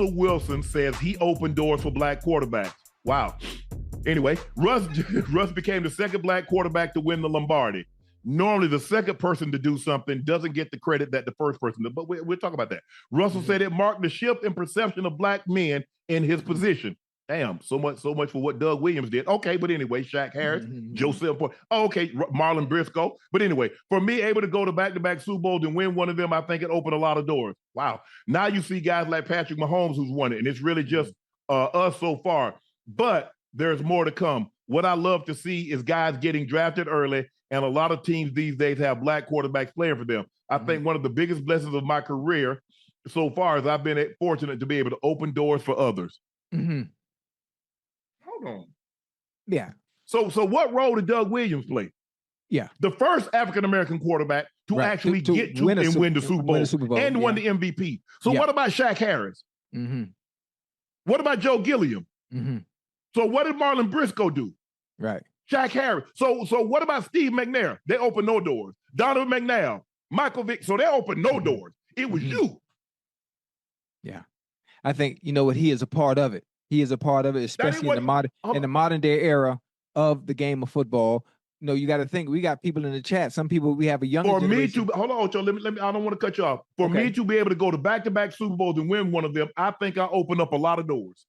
Russell Wilson says he opened doors for black quarterbacks. Wow. Anyway, Russ became the second black quarterback to win the Lombardi. Normally, the second person to do something doesn't get the credit that the first person did, but we'll talk about that. Russell said it marked the shift in perception of black men in his position. Damn, so much for what Doug Williams did. Okay, but anyway, Shaq Harris, Joseph, okay, Marlon Briscoe. But anyway, for me, able to go to back-to-back Super Bowls and win one of them, I think it opened a lot of doors. Wow. Now you see guys like Patrick Mahomes who's won it, and it's really just us so far. But there's more to come. What I love to see is guys getting drafted early, and a lot of teams these days have black quarterbacks playing for them. I think one of the biggest blessings of my career so far is I've been fortunate to be able to open doors for others. Hold on. Yeah. So what role did Doug Williams play? Yeah. The first African-American quarterback to actually get to win the Super Bowl and won the MVP. So what about Shaq Harris? What about Joe Gilliam? So what did Marlon Briscoe do? Right. Shaq Harris. So what about Steve McNair? They opened no doors. Donovan McNabb, Michael Vick. So they opened no doors. It was you. Yeah. I think, you know what, he is a part of it. He is a part of it, especially in the modern day era of the game of football. You know, you got to think, we got people in the chat. Some people, we have a younger generation. Hold on, Ocho, let me, I don't want to cut you off. For me to be able to go to back-to-back Super Bowls and win one of them, I think I opened up a lot of doors.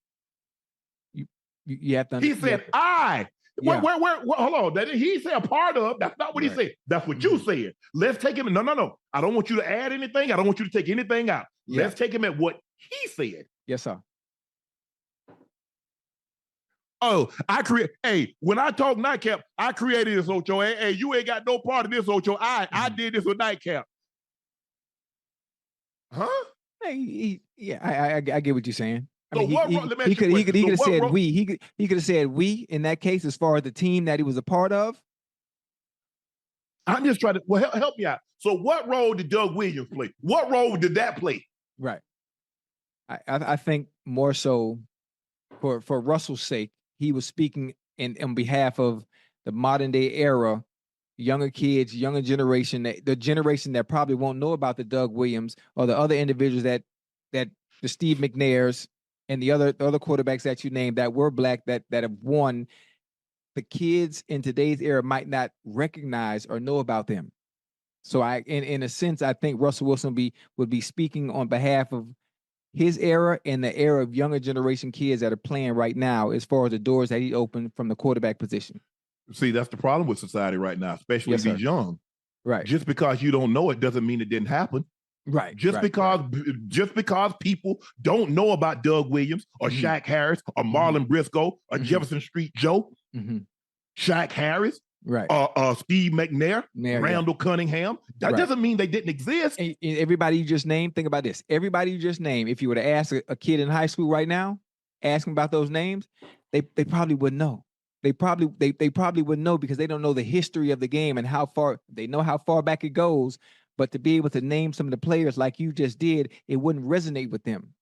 You have to He said, hold on. That he said a part of. That's not what he said. That's what you said. Let's take him. No. I don't want you to add anything. I don't want you to take anything out. Let's take him at what he said. Yes, sir. Oh, when I talk nightcap, I created this, Ocho. Hey, you ain't got no part of this, Ocho. I did this with nightcap. Huh? Hey, I get what you're saying. I mean, he could have said we. He could have said we in that case as far as the team that he was a part of. I'm just trying to help me out. So what role did Doug Williams play? What role did that play? Right. I think more so for Russell's sake, he was speaking on behalf of the modern day era, younger kids, younger generation, the generation that probably won't know about the Doug Williams or the other individuals that the Steve McNairs and the other quarterbacks that you named that were black that have won. The kids in today's era might not recognize or know about them. So in a sense, I think Russell Wilson would be speaking on behalf of his era and the era of younger generation kids that are playing right now as far as the doors that he opened from the quarterback position. See, that's the problem with society right now, especially these young. Right. Just because you don't know it doesn't mean it didn't happen. Right. Just because people don't know about Doug Williams or Shaq Harris or Marlon Briscoe or Jefferson Street Joe, Shaq Harris, Steve McNair, Randall Cunningham. That doesn't mean they didn't exist. And everybody you just named, think about this. Everybody you just named, if you were to ask a kid in high school right now, ask them about those names, they probably wouldn't know. They probably wouldn't know because they don't know the history of the game and how far back it goes. But to be able to name some of the players like you just did, it wouldn't resonate with them.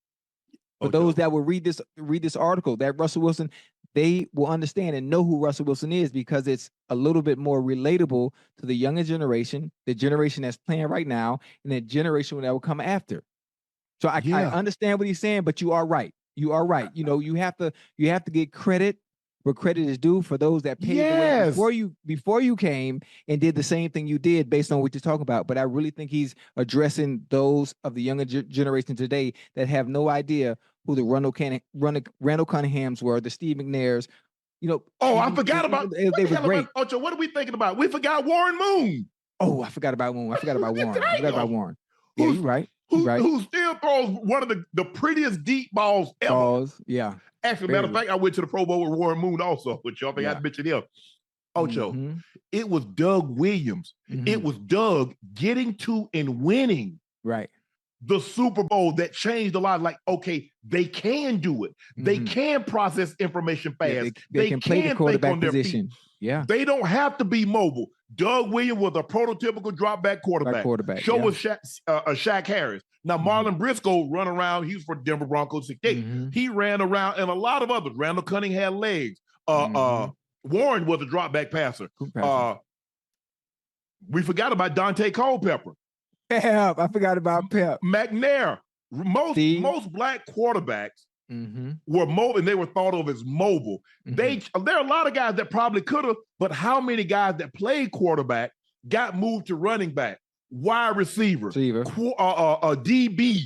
For those that will read this article, that Russell Wilson, they will understand and know who Russell Wilson is because it's a little bit more relatable to the younger generation, the generation that's playing right now, and the generation that will come after. So I understand what he's saying, but you are right. You are right. You know, you have to get credit where credit is due for those that paved the way before you came and did the same thing you did based on what you're talking about. But I really think he's addressing those of the younger generation today that have no idea who the Randall Cunninghams were, the Steve McNairs. You know. Oh, I forgot about. They were great. Ocho, what are we thinking about? We forgot Warren Moon. Oh, I forgot about Warren. I forgot about Warren. Yeah, you're right. Who still throws one of the prettiest deep balls ever. Actually, matter of fact, I went to the Pro Bowl with Warren Moon also, which y'all think I mentioned him. Ocho, it was Doug Williams. It was Doug getting to and winning the Super Bowl that changed a lot. Like, okay, they can do it. They can process information fast. Yeah, they can play the quarterback position. Yeah. They don't have to be mobile. Doug Williams was a prototypical drop back quarterback. So was Shaq Harris. Now, Marlon Briscoe run around. He was for Denver Broncos 68. He ran around, and a lot of others. Randall Cunningham had legs. Warren was a drop back passer. We forgot about Dante Culpepper. Pep, I forgot about Pep. McNair. Most black quarterbacks were mobile, and they were thought of as mobile. There are a lot of guys that probably could have, but how many guys that played quarterback got moved to running back, wide receiver, DB?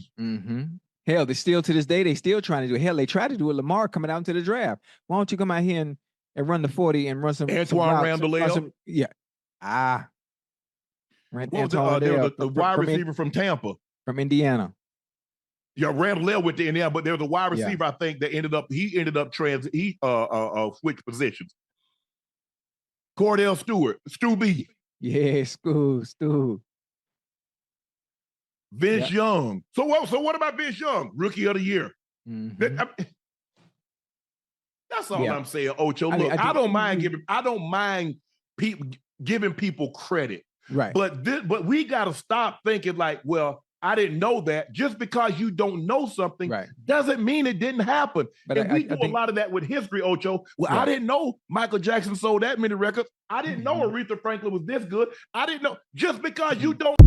Hell, they still to this day, they still trying to do it. Hell, they tried to do it. Lamar coming out into the draft. Why don't you come out here and run the 40 and run some Antoine Randall? Yeah. The wide receiver from Tampa. From Indiana. Yeah, Randall went to Indiana, but there was a wide receiver, I think, that switched positions. Cordell Stewart, Stu B. Yeah, Stu. Vince Young. So what about Vince Young? Rookie of the year. That's all I'm saying, Ocho. Look, I don't mind giving people credit. Right. But we got to stop thinking like, well, I didn't know that. Just because you don't know something doesn't mean it didn't happen. But and we do a lot of that with history, Ocho. Well, I didn't know Michael Jackson sold that many records. I didn't know Aretha Franklin was this good. I didn't know. Just because you don't